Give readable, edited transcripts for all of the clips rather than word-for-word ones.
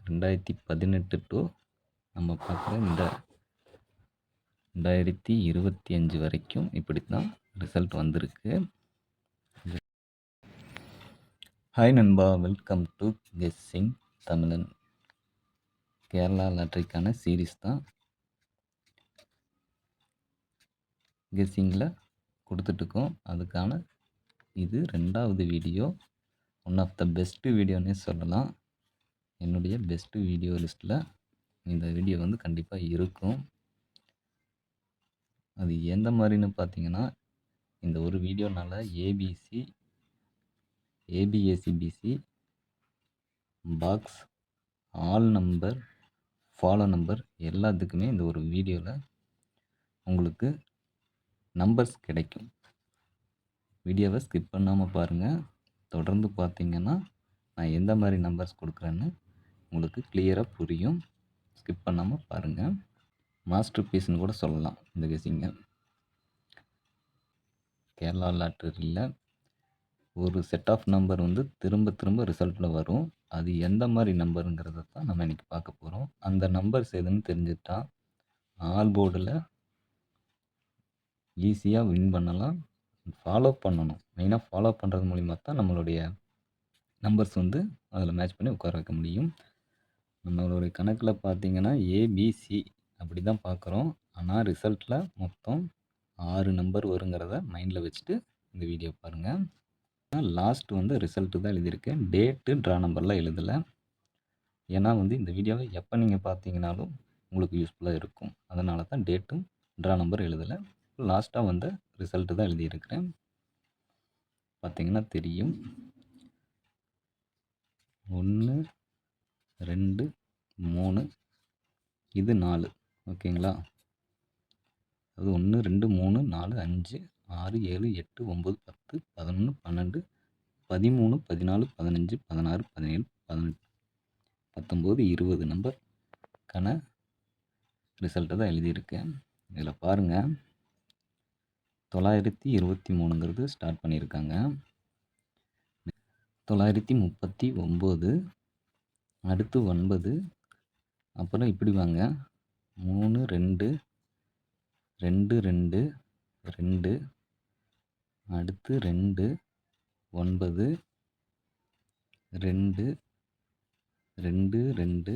2018 to நம்ம பார்க்குற இந்த 2025 வரைக்கும் இப்படி தான் ரிசல்ட் வந்திருக்கு. ஹாய் நண்பா, வெல்கம் டு கெஸ்ஸிங் தமிழன். கேரளா லாட்ரிக்கான சீரீஸ் தான் கெஸ்ஸிங்கில் கொடுத்துட்ருக்கோம். அதுக்கான இது 2வது வீடியோ. ஒன் ஆஃப் த பெஸ்ட்டு வீடியோன்னே சொல்லலாம். என்னுடைய பெஸ்ட்டு வீடியோ லிஸ்ட்டில் இந்த வீடியோ வந்து கண்டிப்பாக இருக்கும். அது எந்த மாதிரின்னு பார்த்தீங்கன்னா, இந்த ஒரு வீடியோனால் ABACBC box all number follow number எல்லாத்துக்குமே இந்த ஒரு வீடியோவில் உங்களுக்கு நம்பர்ஸ் கிடைக்கும். வீடியோவை ஸ்கிப் பண்ணாமல் பாருங்கள். தொடர்ந்து பார்த்தீங்கன்னா நான் எந்த மாதிரி நம்பர்ஸ் கொடுக்குறேன்னு உங்களுக்கு கிளியராக புரியும். ஸ்கிப் பண்ணாமல் பாருங்கள். மாஸ்டர் பீஸ்னு கூட சொல்லலாம் இந்த கெஸ்ஸிங்கை. கேரளா லாட்டரியில் ஒரு செட் ஆஃப் நம்பர் வந்து திரும்ப திரும்ப ரிசல்ட்டில் வரும். அது எந்த மாதிரி நம்பருங்கிறத தான் நம்ம இன்றைக்கி பார்க்க போகிறோம். அந்த நம்பர்ஸ் எதுன்னு தெரிஞ்சுட்டா ஆல் போர்டில் ஈஸியாக வின் பண்ணலாம். ஃபாலோ பண்ணணும். மெயினாக ஃபாலோ பண்ணுறது மூலிமா தான் நம்மளுடைய நம்பர்ஸ் வந்து அதில் மேட்ச் பண்ணி உட்கார வைக்க முடியும். நம்மளுடைய கணக்கில் பார்த்தீங்கன்னா ஏபிசி அப்படி தான் பார்க்குறோம். ஆனால் ரிசல்ட்டில் மொத்தம் 6 நம்பர் வருங்கிறத மைண்டில் வச்சுட்டு இந்த வீடியோ பாருங்கள். லாஸ்ட் வந்து ரிசல்ட்டு தான் எழுதியிருக்கேன். டேட்டு ட்ரா நம்பர்லாம் எழுதலை. ஏன்னா வந்து இந்த வீடியோவை எப்போ நீங்கள் பார்த்தீங்கனாலும் உங்களுக்கு யூஸ்ஃபுல்லாக இருக்கும். அதனால தான் டேட்டும் ட்ரா நம்பர் எழுதலை. லாஸ்ட்டாக வந்து ரிசல்ட்டு தான் எழுதியிருக்கிறேன். பார்த்தீங்கன்னா தெரியும். 1 2 3 இது 4. ஓகேங்களா? அது 1 2 3 4 5 6 7 8 9 10 11 12 13 14 15 16 17 18 19 20 நம்பருக்கான ரிசல்ட்டை தான் எழுதியிருக்கேன். இதில் பாருங்கள், 923ங்கிறது ஸ்டார்ட் பண்ணியிருக்காங்க. 939 அடுத்து 9. அப்புறம் இப்படி வாங்க, 3 2 2 2 2 அடுத்து 2 9 2 2 2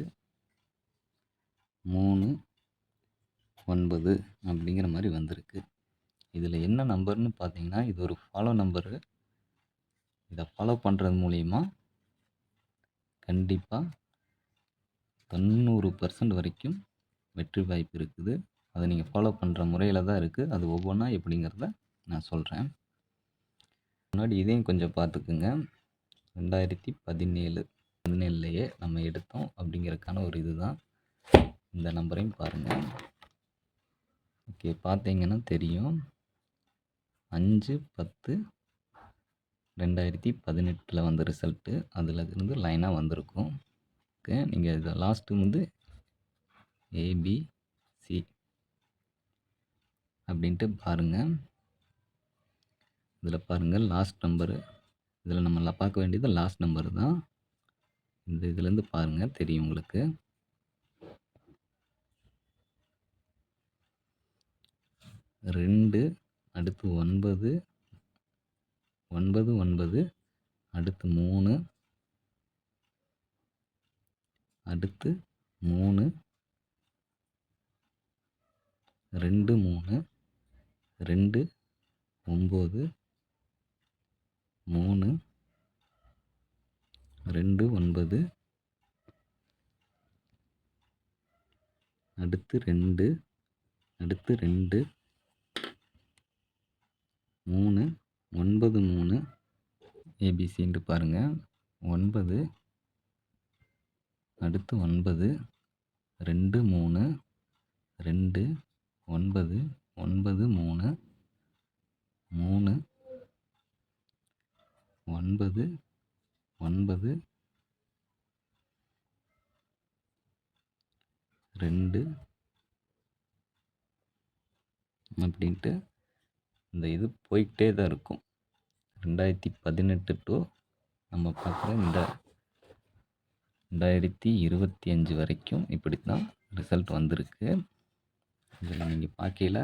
3 9 அப்படிங்கிற மாதிரி வந்திருக்கு. இதில் என்ன நம்பர்னு பார்த்தீங்கன்னா, இது ஒரு ஃபாலோ நம்பரு. இதை ஃபாலோ பண்ணுறது மூலிமா கண்டிப்பாக 90% வரைக்கும் வெற்றி வாய்ப்பு இருக்குது. அதை நீங்கள் ஃபாலோ பண்ணுற முறையில் தான் இருக்குது. அது ஒவ்வொன்றா எப்படிங்கிறத நான் சொல்கிறேன். முன்னாடி இதையும் கொஞ்சம் பார்த்துக்குங்க. 2017லேயே நம்ம எடுத்தோம் அப்படிங்கிறதுக்கான ஒரு இது தான். இந்த நம்பரையும் பாருங்கள். ஓகே, பார்த்தீங்கன்னா தெரியும். 5/10/2018 வந்த ரிசல்ட்டு அதில் இருந்து லைனாக வந்திருக்கும். ஓகே, நீங்கள் இதை லாஸ்ட்டு வந்து ஏபிசி அப்படின்ட்டு பாருங்கள். இதில் பாருங்கள் லாஸ்ட் நம்பரு. இதில் நம்ம பார்க்க வேண்டியது லாஸ்ட் நம்பர் தான். இந்த இதுலேருந்து பாருங்கள் தெரியும் உங்களுக்கு. ரெண்டு அடுத்து 9 9 9 அடுத்து 3 அடுத்து 3 2 3 2 9 3 2 9 அடுத்து 2 அடுத்து 2 3 9 3 ஏபிசின்ட்டு பாருங்கள். 9 அடுத்து 9 2 3 2 9 9 3 3 9 9 2 அப்படின்ட்டு இந்த இது போய்கிட்டே தான் இருக்கும். 2018 டு நம்ம பார்க்குற இந்த 2025 வரைக்கும் இப்படித்தான் ரிசல்ட் வந்திருக்கு. இதில் நீங்கள் பார்க்கையில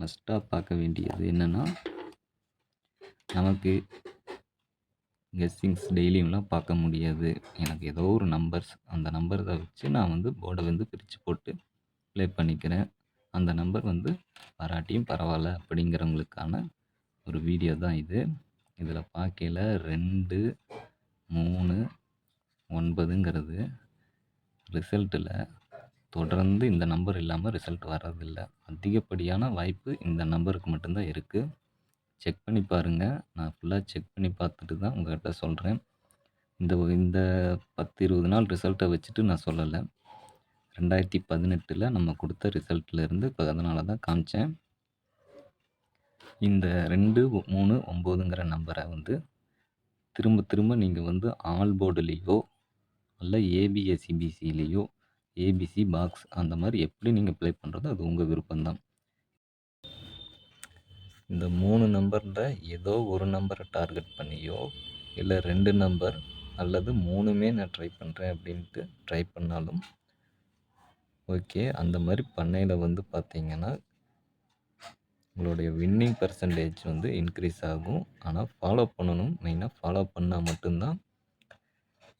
மஸ்ட்டாக பார்க்க வேண்டியது என்னென்னா, நமக்கு கெஸ்ஸிங்ஸ் டெய்லியும்லாம் பார்க்க முடியாது. எனக்கு ஏதோ ஒரு நம்பர்ஸ், அந்த நம்பரை வச்சு நான் வந்து போர்டை வந்து பிரித்து போட்டு ப்ளே பண்ணிக்கிறேன். அந்த நம்பர் வந்து வராட்டியும் பரவாயில்ல அப்படிங்கிறவங்களுக்கான ஒரு வீடியோ தான் இது. இதில் பார்க்கையில 2, 3, 9ங்கிறது ரிசல்ட்டில் தொடர்ந்து இந்த நம்பர் இல்லாமல் ரிசல்ட் வர்றதில்ல. அதிகப்படியான வாய்ப்பு இந்த நம்பருக்கு மட்டும்தான் இருக்குது. செக் பண்ணி பாருங்கள். நான் ஃபுல்லாக செக் பண்ணி பார்த்துட்டு தான் உங்கள்கிட்ட சொல்கிறேன். இந்த 10, 20 நாள் ரிசல்ட்டை வச்சுட்டு நான் சொல்லலை. 2018 நம்ம கொடுத்த ரிசல்ட்லேருந்து இப்போ அதனால தான் காமிச்சேன். இந்த 2, 3, 9ங்கிற நம்பரை வந்து திரும்ப திரும்ப நீங்கள் வந்து ஆல் போர்டுலேயோ இல்லை ஏபிஎஸ்சிபிசிலேயோ ஏபிசி பாக்ஸ் அந்த மாதிரி எப்படி நீங்கள் ப்ளே பண்ணுறதோ அது உங்கள் விருப்பம்தான். இந்த 3 நம்பரில் ஏதோ ஒரு நம்பரை டார்கெட் பண்ணியோ இல்லை 2 நம்பர் அல்லது 3மே நான் ட்ரை பண்ணுறேன் அப்படின்ட்டு ட்ரை பண்ணாலும் ஓகே. அந்த மாதிரி பண்ணையில் வந்து பார்த்தீங்கன்னா உங்களுடைய வின்னிங் பெர்சன்டேஜ் வந்து இன்க்ரீஸ் ஆகும். ஆனால் ஃபாலோ பண்ணணும். மெயினாக ஃபாலோ பண்ணால் மட்டும்தான்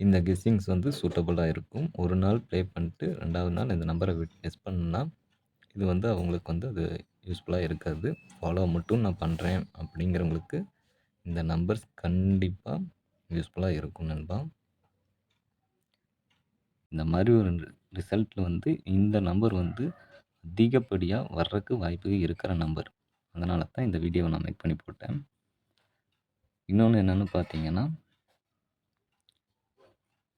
இந்த கெஸ்ஸிங்ஸ் வந்து சூட்டபுளாக இருக்கும். ஒரு நாள் ப்ளே பண்ணிட்டு 2வது நாள் இந்த நம்பரை கெஸ் பண்ணா இது வந்து அவங்களுக்கு வந்து அது யூஸ்ஃபுல்லாக இருக்காது. ஃபாலோ மட்டும் நான் பண்ணுறேன் அப்படிங்கிறவங்களுக்கு இந்த நம்பர்ஸ் கண்டிப்பாக யூஸ்ஃபுல்லாக இருக்கும் நண்பா. இந்த மாதிரி ஒரு ரிசல்ட்டில் வந்து இந்த நம்பர் வந்து அதிகப்படியாக வர்றதுக்கு வாய்ப்பு இருக்கிற நம்பர். அதனால தான் இந்த வீடியோவை நான் மேக் பண்ணி போட்டேன். இன்னொன்று என்னென்னு பார்த்தீங்கன்னா,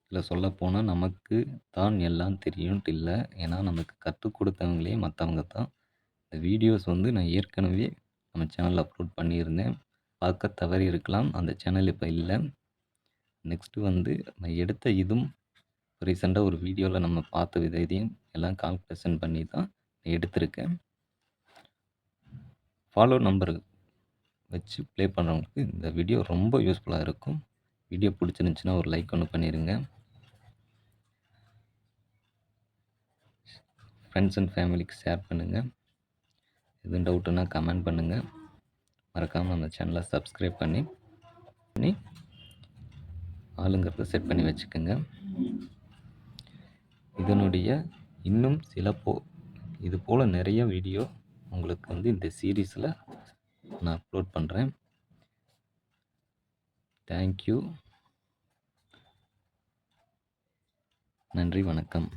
இதில் சொல்லப்போனால் நமக்கு தான் எல்லாம் தெரியும்ட்டு இல்லை. ஏன்னா நமக்கு கற்றுக் கொடுத்தவங்களே மற்றவங்க தான். இந்த வீடியோஸ் வந்து நான் ஏற்கனவே நம்ம சேனலில் அப்லோட் பண்ணியிருந்தேன். பார்க்க தவறி இருக்கலாம். அந்த சேனல் இப்போ இல்லை. நெக்ஸ்ட்டு வந்து நான் எடுத்த இதுவும் ரீசெண்டாக ஒரு வீடியோவில் நம்ம பார்த்த இதையும் எல்லாம் கால்குலேஷன் பண்ணி தான் எடுத்திருக்கேன். ஃபாலோ நம்பர் வச்சு ப்ளே பண்ணுறவங்களுக்கு இந்த வீடியோ ரொம்ப யூஸ்ஃபுல்லாக இருக்கும். வீடியோ பிடிச்சிருந்துச்சின்னா ஒரு லைக் ஒன்று பண்ணிடுங்க. ஃப்ரெண்ட்ஸ் அண்ட் ஃபேமிலிக்கு ஷேர் பண்ணுங்கள். எதுவும் டவுட்டுன்னா கமெண்ட் பண்ணுங்கள். மறக்காமல் நம்ம சேனலை சப்ஸ்கிரைப் பண்ணி ஆளுங்கிறத செட் பண்ணி வச்சுக்கோங்க. இதனுடைய இன்னும் இது போல் நிறைய வீடியோ உங்களுக்கு வந்து இந்த சீரீஸில் நான் அப்லோட் பண்ணுறேன். தேங்க்யூ. நன்றி, வணக்கம்.